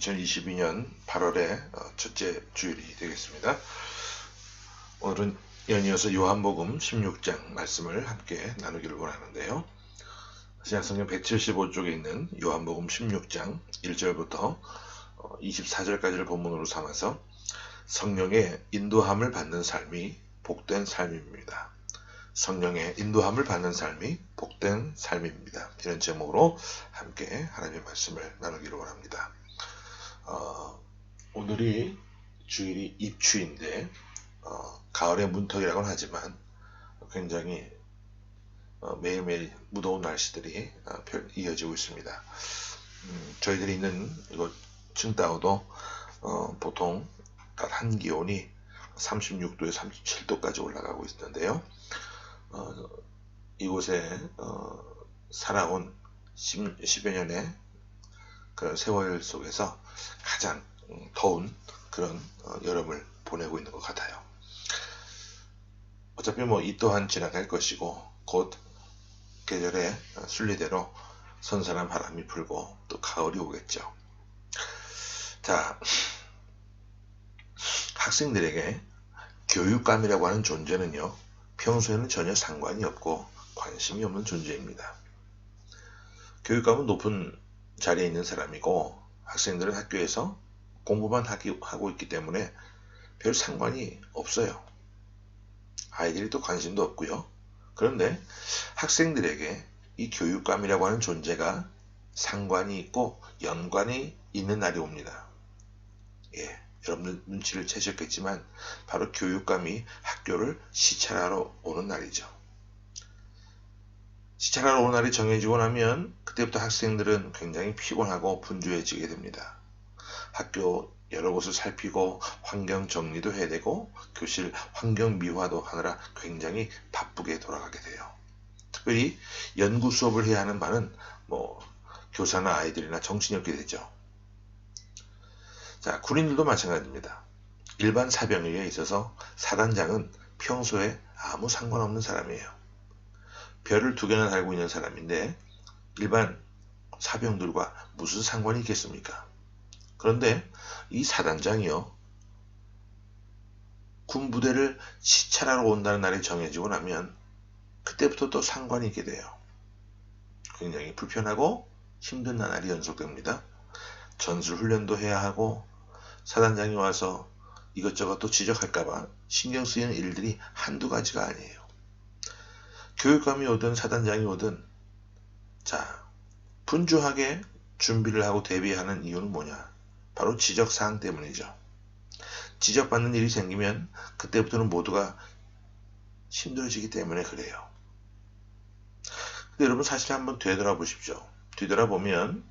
2022년 8월의 첫째 주일이 되겠습니다. 오늘은 연이어서 요한복음 16장 말씀을 함께 나누기를 원하는데요. 신약성경 175쪽에 있는 요한복음 16장 1절부터 24절까지를 본문으로 삼아서 성령의 인도함을 받는 삶이 복된 삶입니다. 성령의 인도함을 받는 삶이 복된 삶입니다. 이런 제목으로 함께 하나님의 말씀을 나누기를 원합니다. 오늘이 주일이 입추인데 가을의 문턱이라고는 하지만 굉장히 매일매일 무더운 날씨들이 이어지고 있습니다. 저희들이 있는 이곳 칭다오도 보통 딱 한 기온이 36도에 37도까지 올라가고 있는데요. 이곳에 살아온 10여 년의 그 세월 속에서 가장 더운 그런 여름을 보내고 있는 것 같아요. 어차피 이 또한 지나갈 것이고 곧 계절의 순리대로 선선한 바람이 불고 또 가을이 오겠죠. 자, 학생들에게 교육감이라고 하는 존재는요, 평소에는 전혀 상관이 없고 관심이 없는 존재입니다. 교육감은 높은 자리에 있는 사람이고 학생들은 학교에서 공부만 하고 있기 때문에 별 상관이 없어요. 아이들이 또 관심도 없고요. 그런데 학생들에게 이 교육감이라고 하는 존재가 상관이 있고 연관이 있는 날이 옵니다. 여러분들 눈치를 채셨겠지만 바로 교육감이 학교를 시찰하러 오는 날이죠. 시찰하러 오는 날이 정해지고 나면 그때부터 학생들은 굉장히 피곤하고 분주해지게 됩니다. 학교 여러 곳을 살피고 환경 정리도 해야 되고 교실 환경 미화도 하느라 굉장히 바쁘게 돌아가게 돼요. 특별히 연구 수업을 해야 하는 반은 교사나 아이들이나 정신이 없게 되죠. 자, 군인들도 마찬가지입니다. 일반 사병에 있어서 사단장은 평소에 아무 상관없는 사람이에요. 별을 2개나 달고 있는 사람인데 일반 사병들과 무슨 상관이 있겠습니까? 그런데 이 사단장이요, 군부대를 시찰하러 온다는 날이 정해지고 나면 그때부터 또 상관이 있게 돼요. 굉장히 불편하고 힘든 나날이 연속됩니다. 전술 훈련도 해야 하고 사단장이 와서 이것저것 또 지적할까봐 신경 쓰이는 일들이 한두 가지가 아니에요. 교육감이 오든 사단장이 오든 자, 분주하게 준비를 하고 대비하는 이유는 뭐냐? 바로 지적사항 때문이죠. 지적받는 일이 생기면 그때부터는 모두가 힘들어지기 때문에 그래요. 근데 여러분 사실 한번 되돌아보십시오. 뒤돌아보면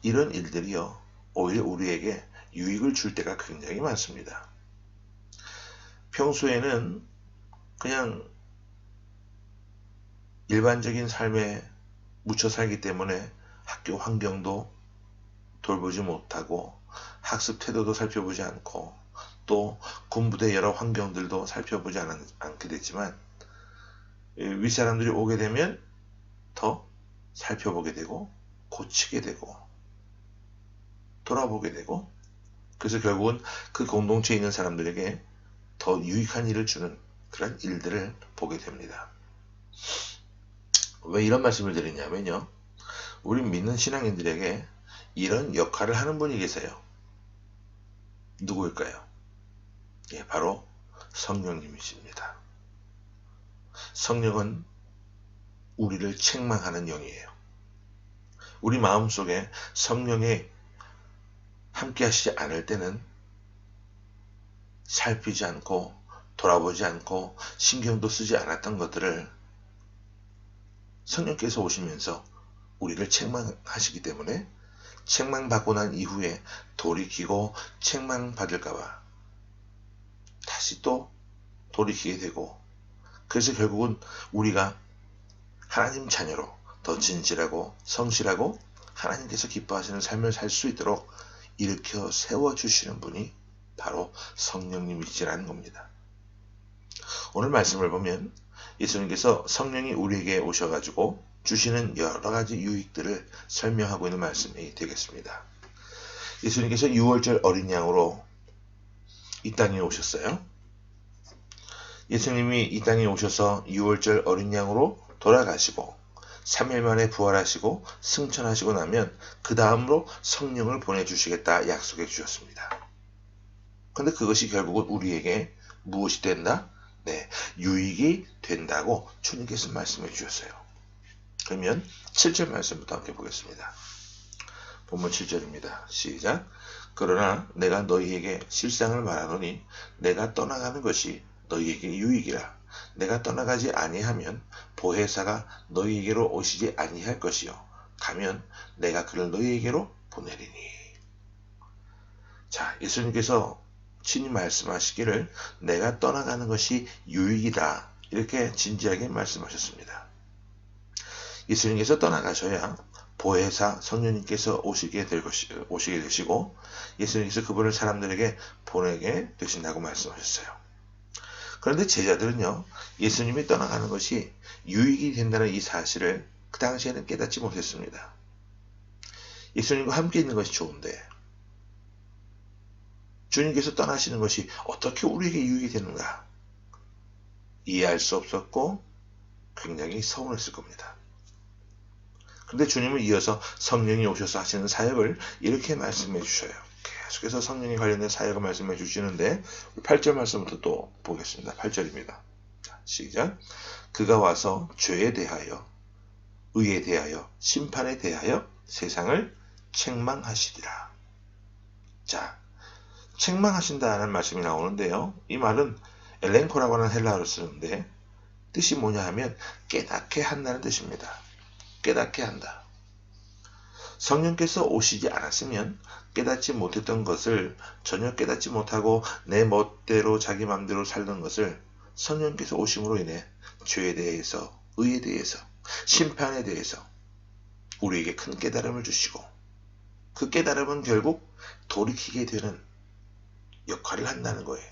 이런 일들이요, 오히려 우리에게 유익을 줄 때가 굉장히 많습니다. 평소에는 그냥 일반적인 삶에 묻혀 살기 때문에 학교 환경도 돌보지 못하고 학습 태도도 살펴보지 않고 또 군부대 여러 환경들도 살펴보지 않게 됐지만 윗사람들이 오게 되면 더 살펴보게 되고 고치게 되고 돌아보게 되고, 그래서 결국은 그 공동체에 있는 사람들에게 더 유익한 일을 주는 그런 일들을 보게 됩니다. 왜 이런 말씀을 드리냐면요, 우리 믿는 신앙인들에게 이런 역할을 하는 분이 계세요. 누구일까요? 바로 성령님이십니다. 성령은 우리를 책망하는 영이에요. 우리 마음속에 성령이 함께 하시지 않을 때는 살피지 않고 돌아보지 않고 신경도 쓰지 않았던 것들을 성령께서 오시면서 우리를 책망하시기 때문에 책망받고 난 이후에 돌이키고 책망받을까봐 다시 또 돌이키게 되고, 그래서 결국은 우리가 하나님 자녀로 더 진실하고 성실하고 하나님께서 기뻐하시는 삶을 살 수 있도록 일으켜 세워주시는 분이 바로 성령님이시라는 겁니다. 오늘 말씀을 보면 예수님께서 성령이 우리에게 오셔가지고 주시는 여러 가지 유익들을 설명하고 있는 말씀이 되겠습니다. 예수님께서 6월절 어린 양으로 이 땅에 오셨어요. 예수님이 이 땅에 오셔서 6월절 어린 양으로 돌아가시고 3일 만에 부활하시고 승천하시고 나면 그 다음으로 성령을 보내주시겠다 약속해 주셨습니다. 그런데 그것이 결국은 우리에게 무엇이 된다? 네, 유익이 된다고 주님께서 말씀해 주셨어요. 그러면 7절 말씀부터 함께 보겠습니다. 본문 7절입니다. 시작. 그러나 내가 너희에게 실상을 말하노니 내가 떠나가는 것이 너희에게 유익이라. 내가 떠나가지 아니하면 보혜사가 너희에게로 오시지 아니할 것이요 가면 내가 그를 너희에게로 보내리니. 자, 예수님께서 친히 말씀하시기를 내가 떠나가는 것이 유익이다 이렇게 진지하게 말씀하셨습니다. 예수님께서 떠나가셔야 보혜사 성령님께서 오시게 되시고 예수님께서 그분을 사람들에게 보내게 되신다고 말씀하셨어요. 그런데 제자들은요, 예수님이 떠나가는 것이 유익이 된다는 이 사실을 그 당시에는 깨닫지 못했습니다. 예수님과 함께 있는 것이 좋은데 주님께서 떠나시는 것이 어떻게 우리에게 유익이 되는가 이해할 수 없었고 굉장히 서운했을 겁니다. 그런데 주님은 이어서 성령이 오셔서 하시는 사역을 이렇게 말씀해 주셔요. 계속해서 성령에 관련된 사역을 말씀해 주시는데 8절 말씀부터 또 보겠습니다. 8절입니다. 자, 시작. 그가 와서 죄에 대하여 의에 대하여 심판에 대하여 세상을 책망하시리라. 자, 책망하신다는 말씀이 나오는데요. 이 말은 엘렌코라고 하는 헬라어를 쓰는데 뜻이 뭐냐 하면 깨닫게 한다는 뜻입니다. 깨닫게 한다. 성령께서 오시지 않았으면 깨닫지 못했던 것을 전혀 깨닫지 못하고 내 멋대로 자기 마음대로 살던 것을 성령께서 오심으로 인해 죄에 대해서 의에 대해서 심판에 대해서 우리에게 큰 깨달음을 주시고 그 깨달음은 결국 돌이키게 되는 역할을 한다는 거예요.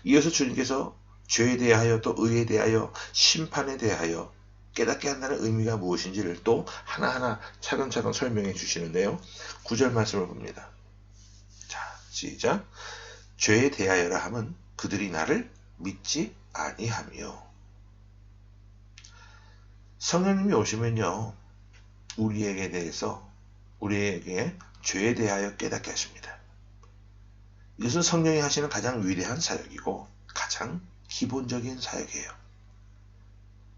이어서 주님께서 죄에 대하여 또 의에 대하여 심판에 대하여 깨닫게 한다는 의미가 무엇인지를 또 하나하나 차근차근 설명해 주시는데요. 9절 말씀을 봅니다. 자, 시작. 죄에 대하여라 함은 그들이 나를 믿지 아니하며. 성령님이 오시면요, 우리에게 대해서 우리에게 죄에 대하여 깨닫게 하십니다. 이것은 성령이 하시는 가장 위대한 사역이고 가장 기본적인 사역이에요.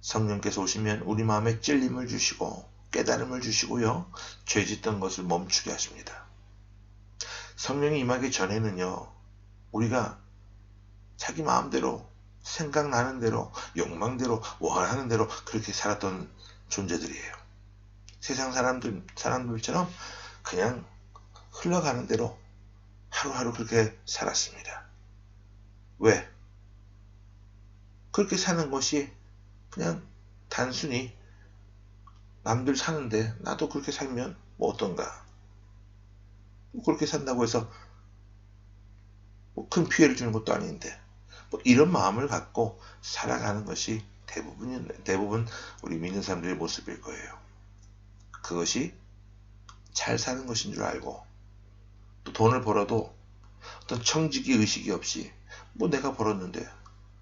성령께서 오시면 우리 마음에 찔림을 주시고 깨달음을 주시고요. 죄 짓던 것을 멈추게 하십니다. 성령이 임하기 전에는요. 우리가 자기 마음대로 생각나는 대로 욕망대로 원하는 대로 그렇게 살았던 존재들이에요. 세상 사람들처럼 그냥 흘러가는 대로 하루하루 그렇게 살았습니다. 왜? 그렇게 사는 것이 그냥 단순히 남들 사는데 나도 그렇게 살면 뭐 어떤가? 그렇게 산다고 해서 뭐 큰 피해를 주는 것도 아닌데 뭐 이런 마음을 갖고 살아가는 것이 대부분 우리 믿는 사람들의 모습일 거예요. 그것이 잘 사는 것인 줄 알고 또 돈을 벌어도 어떤 청지기 의식이 없이 뭐 내가 벌었는데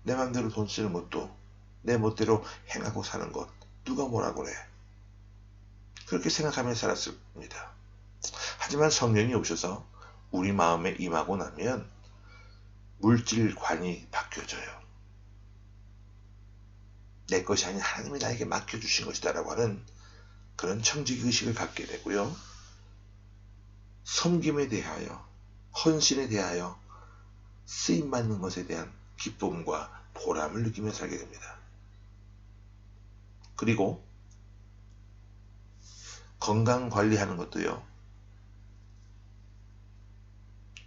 내 맘대로 돈 쓰는 것도 내 멋대로 행하고 사는 것 누가 뭐라 그래. 그렇게 생각하며 살았습니다. 하지만 성령이 오셔서 우리 마음에 임하고 나면 물질관이 바뀌어져요. 내 것이 아닌 하나님이 나에게 맡겨주신 것이다 라고 하는 그런 청지의식을 갖게 되고요. 섬김에 대하여 헌신에 대하여 쓰임받는 것에 대한 기쁨과 보람을 느끼며 살게 됩니다. 그리고 건강 관리하는 것도요.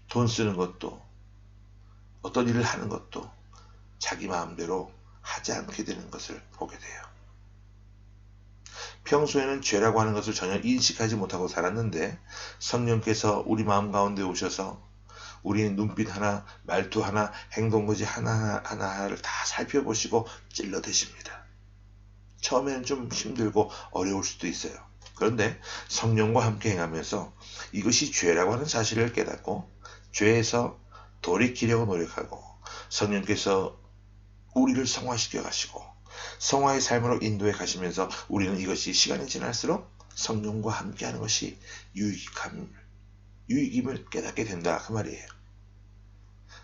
돈 쓰는 것도 어떤 일을 하는 것도 자기 마음대로 하지 않게 되는 것을 보게 돼요. 평소에는 죄라고 하는 것을 전혀 인식하지 못하고 살았는데 성령께서 우리 마음 가운데 오셔서 우리의 눈빛 하나, 말투 하나, 행동거지 하나하나를 다 살펴보시고 찔러대십니다. 처음에는 좀 힘들고 어려울 수도 있어요. 그런데 성령과 함께 행하면서 이것이 죄라고 하는 사실을 깨닫고 죄에서 돌이키려고 노력하고 성령께서 우리를 성화시켜 가시고 성화의 삶으로 인도해 가시면서 우리는 이것이 시간이 지날수록 성령과 함께하는 것이 유익임을 깨닫게 된다 그 말이에요.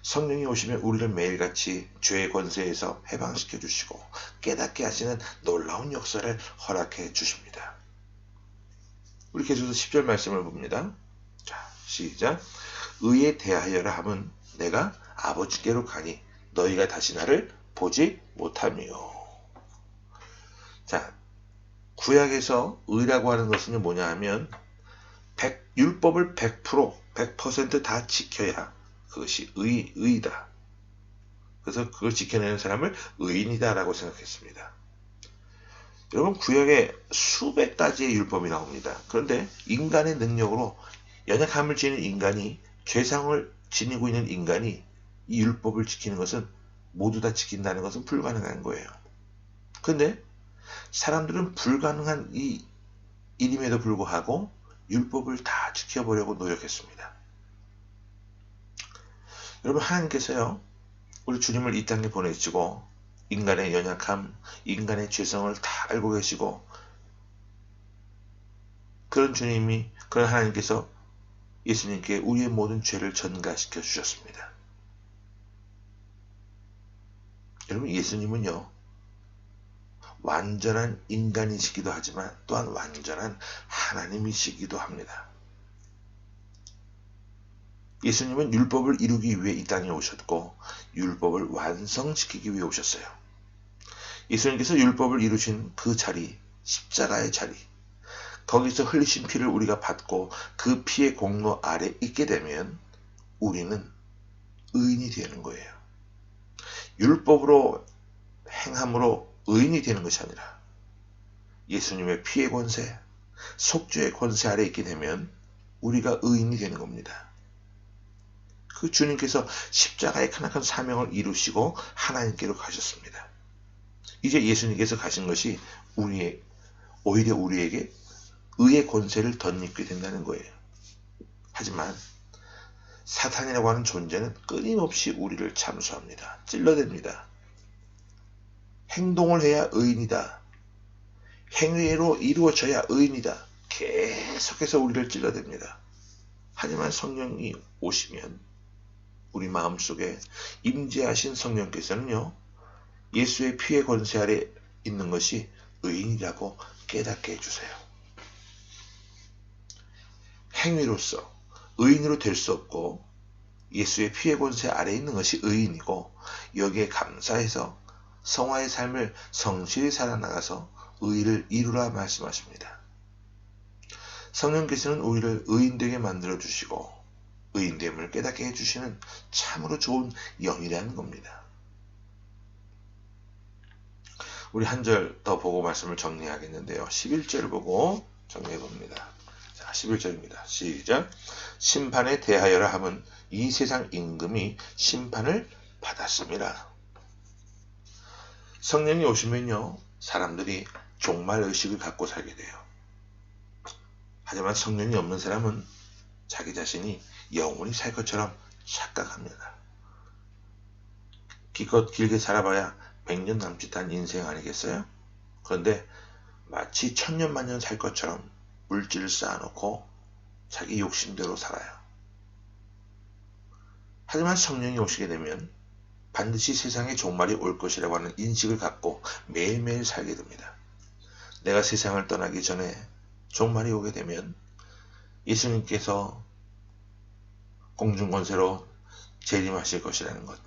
성령이 오시면 우리를 매일같이 죄의 권세에서 해방시켜 주시고 깨닫게 하시는 놀라운 역사를 허락해 주십니다. 우리 계속해서 10절 말씀을 봅니다. 자, 시작. 의에 대하여라 함은 내가 아버지께로 가니 너희가 다시 나를 보지 못하며. 자, 구약에서 의라고 하는 것은 뭐냐 하면 율법을 100% 다 지켜야 그것이 의이다. 그래서 그걸 지켜내는 사람을 의인이다 라고 생각했습니다. 여러분, 구약에 수백 가지의 율법이 나옵니다. 그런데 인간의 능력으로 연약함을 지닌 인간이, 죄상을 지니고 있는 인간이 이 율법을 지키는 것은, 모두 다 지킨다는 것은 불가능한 거예요. 그런데 사람들은 불가능한 이 일임에도 불구하고 율법을 다 지켜보려고 노력했습니다. 여러분, 하나님께서요, 우리 주님을 이 땅에 보내시고 인간의 연약함, 인간의 죄성을 다 알고 계시고, 그런 하나님께서 예수님께 우리의 모든 죄를 전가시켜 주셨습니다. 여러분, 예수님은요, 완전한 인간이시기도 하지만 또한 완전한 하나님이시기도 합니다. 예수님은 율법을 이루기 위해 이 땅에 오셨고 율법을 완성시키기 위해 오셨어요. 예수님께서 율법을 이루신 그 자리, 십자가의 자리, 거기서 흘리신 피를 우리가 받고 그 피의 공로 아래 있게 되면 우리는 의인이 되는 거예요. 율법으로 행함으로 의인이 되는 것이 아니라 예수님의 피의 권세, 속죄의 권세 아래 있게 되면 우리가 의인이 되는 겁니다. 그 주님께서 십자가의 크나큰 사명을 이루시고 하나님께로 가셨습니다. 이제 예수님께서 가신 것이 오히려 우리에게 의의 권세를 덧입게 된다는 거예요. 하지만 사탄이라고 하는 존재는 끊임없이 우리를 참수합니다. 찔러댑니다. 행동을 해야 의인이다. 행위로 이루어져야 의인이다. 계속해서 우리를 찔러댑니다. 하지만 성령이 오시면 우리 마음속에 임재하신 성령께서는요, 예수의 피의 권세 아래 있는 것이 의인이라고 깨닫게 해주세요. 행위로서 의인으로 될 수 없고 예수의 피의 권세 아래 있는 것이 의인이고, 여기에 감사해서 성화의 삶을 성실히 살아나가서 의를 이루라 말씀하십니다. 성령께서는 우리를 의인되게 만들어 주시고 의인됨을 깨닫게 해주시는 참으로 좋은 영이라는 겁니다. 우리 한 절 더 보고 말씀을 정리하겠는데요. 11절 보고 정리해 봅니다. 자, 11절입니다. 시작. 심판에 대하여라 함은 이 세상 임금이 심판을 받았습니다. 성령이 오시면요, 사람들이 종말 의식을 갖고 살게 돼요. 하지만 성령이 없는 사람은 자기 자신이 영원히 살 것처럼 착각합니다. 기껏 길게 살아봐야 100년 남짓한 인생 아니겠어요? 그런데 마치 1000년 만년 살 것처럼 물질을 쌓아놓고 자기 욕심대로 살아요. 하지만 성령이 오시게 되면 반드시 세상에 종말이 올 것이라고 하는 인식을 갖고 매일매일 살게 됩니다. 내가 세상을 떠나기 전에 종말이 오게 되면 예수님께서 공중권세로 재림하실 것이라는 것,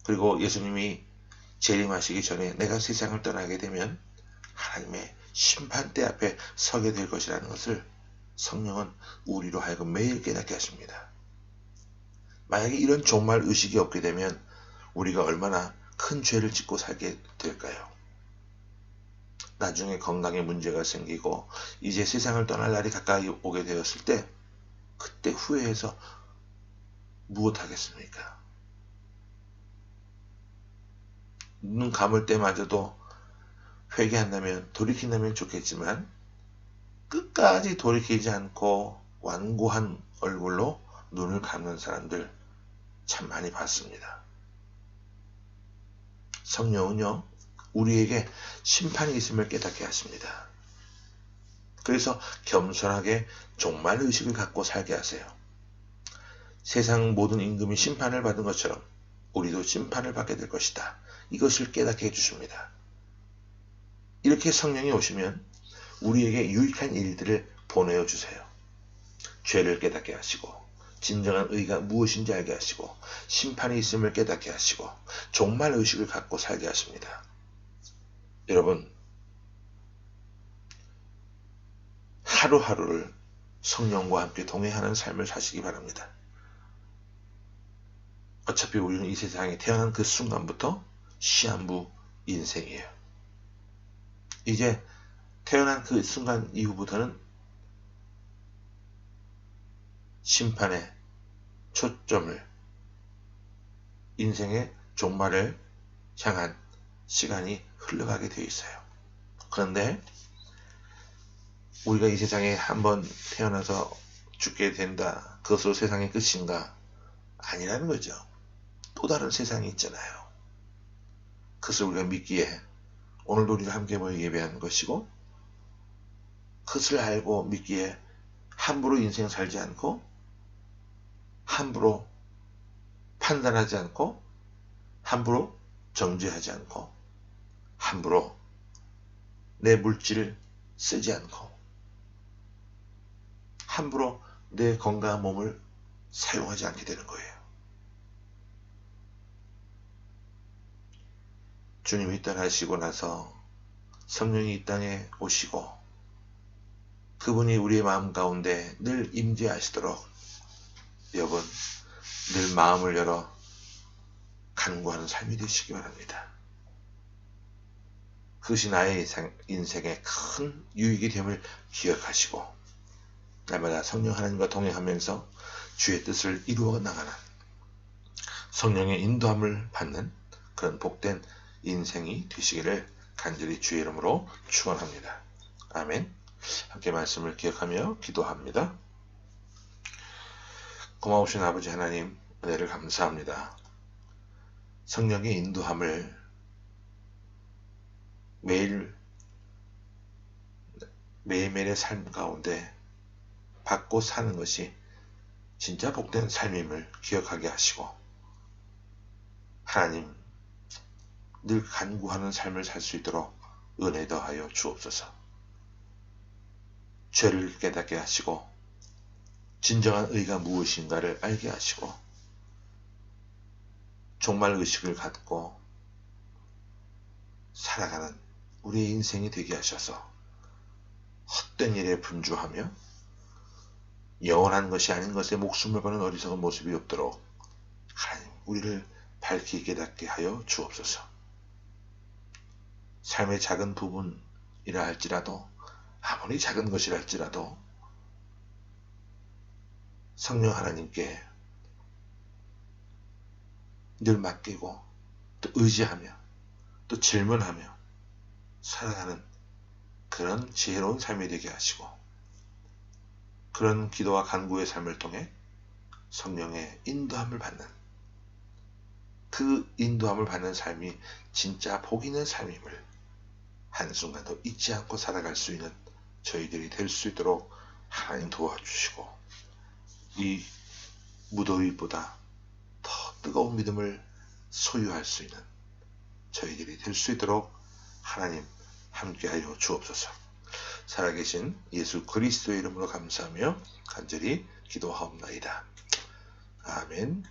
그리고 예수님이 재림하시기 전에 내가 세상을 떠나게 되면 하나님의 심판대 앞에 서게 될 것이라는 것을 성령은 우리로 하여금 매일 깨닫게 하십니다. 만약에 이런 종말 의식이 없게 되면 우리가 얼마나 큰 죄를 짓고 살게 될까요? 나중에 건강에 문제가 생기고 이제 세상을 떠날 날이 가까이 오게 되었을 때 그때 후회해서 무엇하겠습니까? 눈 감을 때마저도 회개한다면, 돌이킨다면 좋겠지만 끝까지 돌이키지 않고 완고한 얼굴로 눈을 감는 사람들 참 많이 봤습니다. 성령은요, 우리에게 심판이 있음을 깨닫게 하십니다. 그래서 겸손하게 종말 의식을 갖고 살게 하세요. 세상 모든 임금이 심판을 받은 것처럼 우리도 심판을 받게 될 것이다. 이것을 깨닫게 해주십니다. 이렇게 성령이 오시면 우리에게 유익한 일들을 보내어 주세요. 죄를 깨닫게 하시고 진정한 의가 무엇인지 알게 하시고 심판이 있음을 깨닫게 하시고 종말 의식을 갖고 살게 하십니다. 여러분, 하루하루를 성령과 함께 동행하는 삶을 사시기 바랍니다. 어차피 우리는 이 세상에 태어난 그 순간부터 시한부 인생이에요. 이제 태어난 그 순간 이후부터는 심판의 초점을, 인생의 종말을 향한 시간이 흘러가게 되어 있어요. 그런데 우리가 이 세상에 한번 태어나서 죽게 된다, 그것으로 세상의 끝인가? 아니라는 거죠. 또 다른 세상이 있잖아요. 그것을 우리가 믿기에 오늘도 우리가 함께 모여 예배하는 것이고, 그것을 알고 믿기에 함부로 인생 살지 않고 함부로 판단하지 않고 함부로 정죄하지 않고 함부로 내 물질을 쓰지 않고 함부로 내 건강한 몸을 사용하지 않게 되는 거예요. 주님이 떠나시고 나서 성령이 이 땅에 오시고 그분이 우리의 마음 가운데 늘 임재하시도록 여러분 늘 마음을 열어 간구하는 삶이 되시기 바랍니다. 그것이 나의 인생에 큰 유익이 됨을 기억하시고 날마다 성령 하나님과 동행하면서 주의 뜻을 이루어 나가는 성령의 인도함을 받는 그런 복된 인생이 되시기를 간절히 주의 이름으로 축원합니다. 아멘. 함께 말씀을 기억하며 기도합니다. 고마우신 아버지 하나님, 은혜를 감사합니다. 성령의 인도함을 매일매일의 삶 가운데 받고 사는 것이 진짜 복된 삶임을 기억하게 하시고 하나님 늘 간구하는 삶을 살 수 있도록 은혜 더하여 주옵소서. 죄를 깨닫게 하시고 진정한 의가 무엇인가를 알게 하시고 종말 의식을 갖고 살아가는 우리의 인생이 되게 하셔서 헛된 일에 분주하며 영원한 것이 아닌 것에 목숨을 거는 어리석은 모습이 없도록 하나님 우리를 밝히 깨닫게 하여 주옵소서. 삶의 작은 부분이라 할지라도 아무리 작은 것이라 할지라도 성령 하나님께 늘 맡기고 또 의지하며 또 질문하며 살아가는 그런 지혜로운 삶이 되게 하시고 그런 기도와 간구의 삶을 통해 성령의 인도함을 받는 그 인도함을 받는 삶이 진짜 복 있는 삶임을 한순간도 잊지 않고 살아갈 수 있는 저희들이 될 수 있도록 하나님 도와주시고 이 무더위보다 더 뜨거운 믿음을 소유할 수 있는 저희들이 될 수 있도록 하나님 함께하여 주옵소서. 살아계신 예수 그리스도의 이름으로 감사하며 간절히 기도하옵나이다. 아멘.